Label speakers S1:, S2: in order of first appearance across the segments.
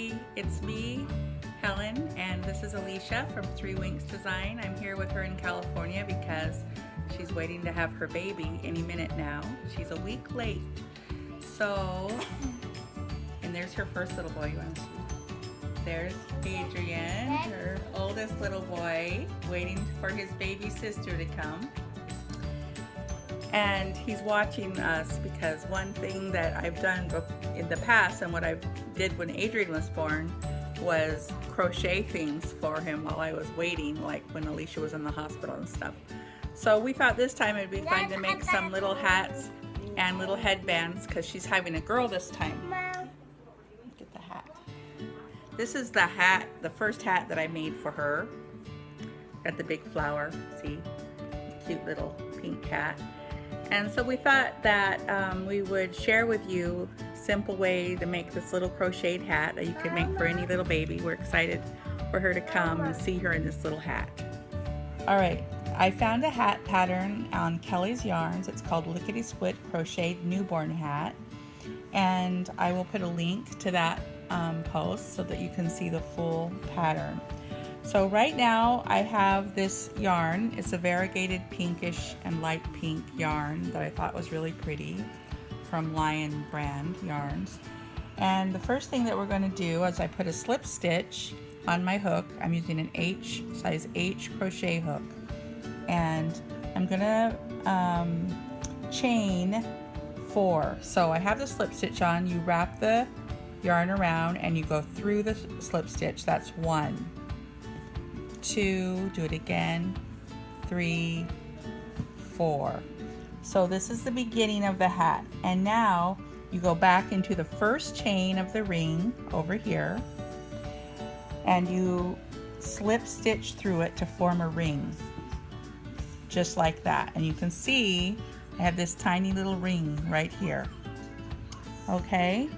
S1: everybody, it's me, Helen, and this is Alicia from 3 Winks Design. I'm here with her in California because she's waiting to have her baby any minute now. She's a week late. So, and there's her first little boy. You want to see? There's Adrian, her oldest little boy, waiting for his baby sister to come. And he's watching us because one thing that I've done in the past and what I did when Adrian was born was crochet things for him while I was waiting, like when Alicia was in the hospital and stuff. So we thought this time it'd be fun to make some little hats and little headbands because she's having a girl this time. Get the hat. This is the hat, the first hat that I made for her. Got the big flower, see? Cute little pink hat. And so we thought that we would share with you a simple way to make this little crocheted hat that you could make for any little baby. We're excited for her to come and see her in this little hat. All right, I found a hat pattern on Kelly's Yarns. It's called Lickety Split Crocheted Newborn Hat. And I will put a link to that post so that you can see the full pattern. So right now I have this yarn. It's a variegated pinkish and light pink yarn that I thought was really pretty from Lion brand yarns. And the first thing that we're going to do is I put a slip stitch on my hook. I'm using an size H crochet hook. And I'm going to chain 4. So I have the slip stitch on. You wrap the yarn around and you go through the slip stitch. That's 1. 2, do it again, 3, 4. So this is the beginning of the hat. And now you go back into the first chain of the ring over here and you slip stitch through it to form a ring. Just like that. And you can see I have this tiny little ring right here. Okay.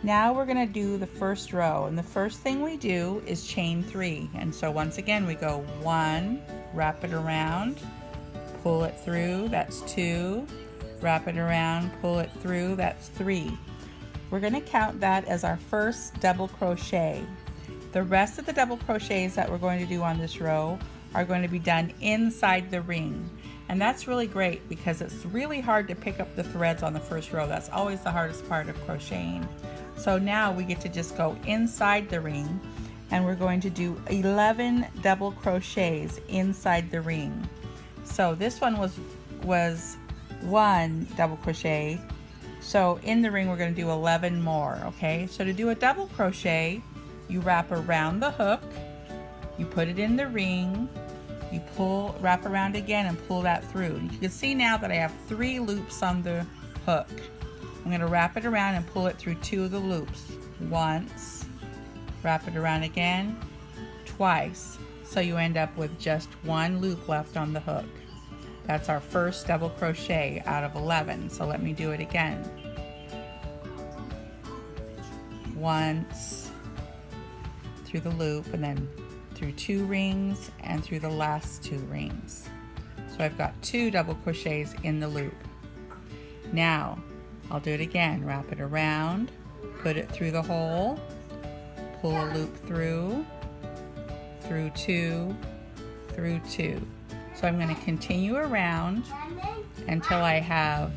S1: Now we're going to do the first row, and the first thing we do is chain 3. And so once again we go 1, wrap it around, pull it through, that's 2, wrap it around, pull it through, that's 3. We're going to count that as our first double crochet. The rest of the double crochets that we're going to do on this row are going to be done inside the ring. And that's really great because it's really hard to pick up the threads on the first row. That's always the hardest part of crocheting. So now we get to just go inside the ring and we're going to do 11 double crochets inside the ring. So this one was 1 double crochet. So in the ring we're going to do 11 more, okay? So to do a double crochet, you wrap around the hook, you put it in the ring, you wrap around again and pull that through. You can see now that I have 3 loops on the hook. I'm going to wrap it around and pull it through 2 of the loops. Once, wrap it around again, twice. So you end up with just 1 loop left on the hook. That's our first double crochet out of 11. So let me do it again. Once, through the loop, and then through 2 rings and through the last 2 rings. So I've got 2 double crochets in the loop. Now I'll do it again. Wrap it around, put it through the hole, pull a loop through 2, through 2. So I'm going to continue around until I have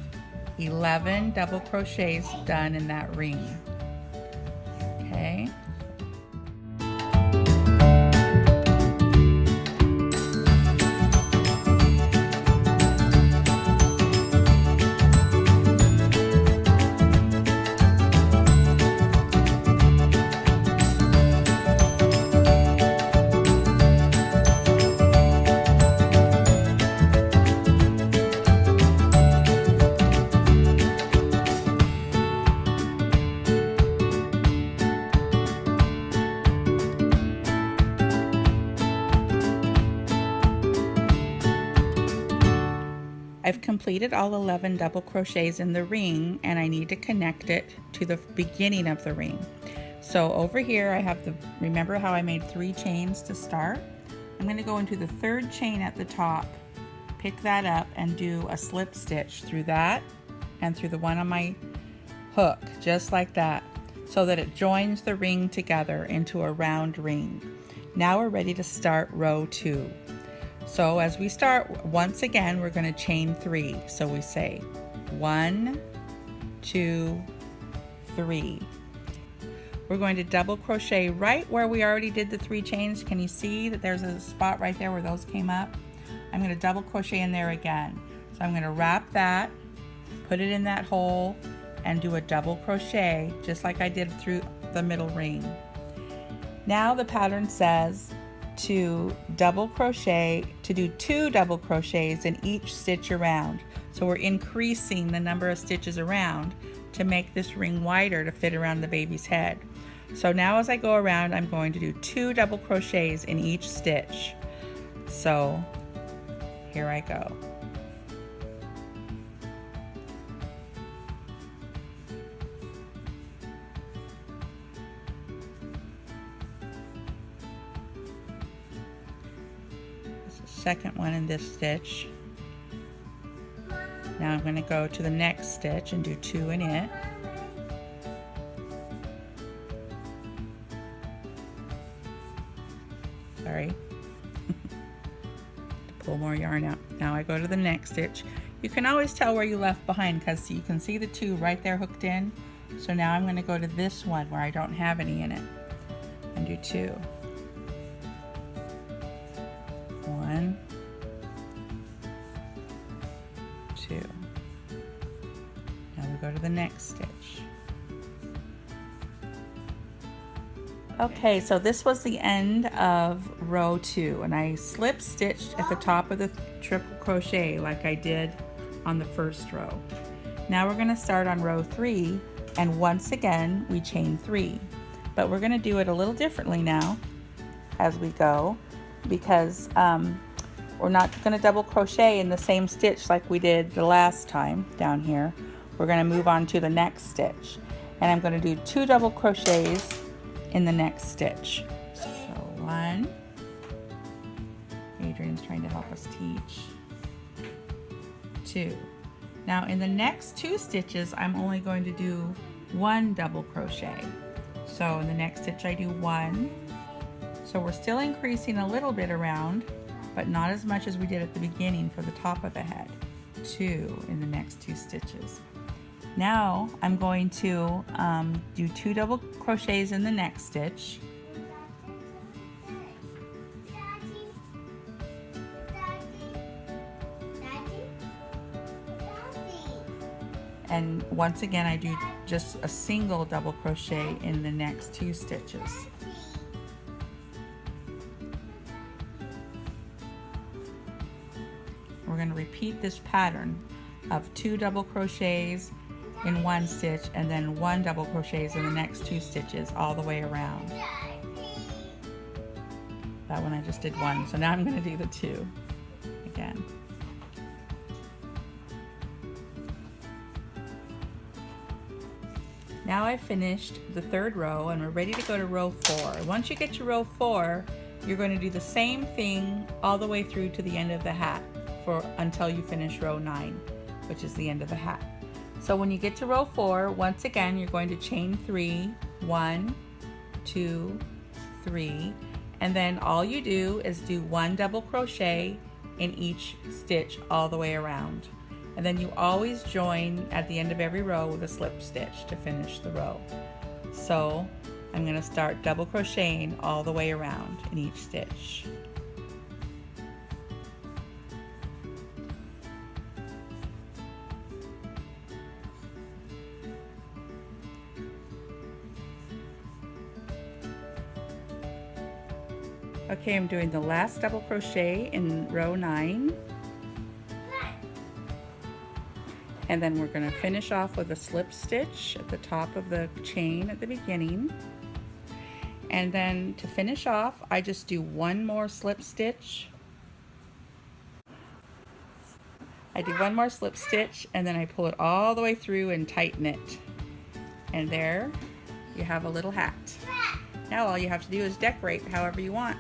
S1: 11 double crochets done in that ring. Okay. I've completed all 11 double crochets in the ring and I need to connect it to the beginning of the ring. So over here I have remember how I made 3 chains to start? I'm going to go into the 3rd chain at the top, pick that up and do a slip stitch through that and through the one on my hook, just like that. so that it joins the ring together into a round ring. Now we're ready to start row 2. So as we start, once again, we're going to chain 3. So we say 1, 2, 3. We're going to double crochet right where we already did the 3 chains. Can you see that there's a spot right there where those came up? I'm going to double crochet in there again. So I'm going to wrap that, put it in that hole, and do a double crochet just like I did through the middle ring. Now the pattern says to double crochet, to do 2 double crochets in each stitch around. So we're increasing the number of stitches around to make this ring wider to fit around the baby's head. So now as I go around, I'm going to do 2 double crochets in each stitch. So here I go. Second one in this stitch. Now I'm going to go to the next stitch and do 2 in it. Sorry. Pull more yarn out. Now I go to the next stitch. You can always tell where you left behind because you can see the 2 right there hooked in. So now I'm going to go to this one where I don't have any in it and do 2. 1, 2. Now we go to the next stitch. Okay, so this was the end of row 2, and I slip stitched at the top of the triple crochet like I did on the first row. Now we're going to start on row 3, and once again we chain 3, but we're going to do it a little differently now as we go, because we're not going to double crochet in the same stitch like we did the last time down here. We're going to move on to the next stitch, and I'm going to do 2 double crochets in the next stitch. So 1, Adrian's trying to help us teach, 2. Now in the next 2 stitches I'm only going to do 1 double crochet. So in the next stitch I do 1. So we're still increasing a little bit around, but not as much as we did at the beginning for the top of the head. 2 in the next 2 stitches. Now I'm going to do 2 double crochets in the next stitch. And once again I do just a single double crochet in the next 2 stitches. We're going to repeat this pattern of 2 double crochets in 1 stitch and then 1 double crochets in the next 2 stitches all the way around. That one I just did 1, so now I'm going to do the 2 again. Now I've finished the 3rd row and we're ready to go to row 4. Once you get to row 4, you're going to do the same thing all the way through to the end of the hat until you finish row 9, which is the end of the hat. So when you get to row 4, once again you're going to chain 3, 1, 2, 3, and then all you do is do 1 double crochet in each stitch all the way around. And then you always join at the end of every row with a slip stitch to finish the row. So I'm going to start double crocheting all the way around in each stitch. Okay, I'm doing the last double crochet in row 9. And then we're going to finish off with a slip stitch at the top of the chain at the beginning. And then to finish off, I just do 1 more slip stitch. I do 1 more slip stitch and then I pull it all the way through and tighten it. And there you have a little hat. Now all you have to do is decorate however you want.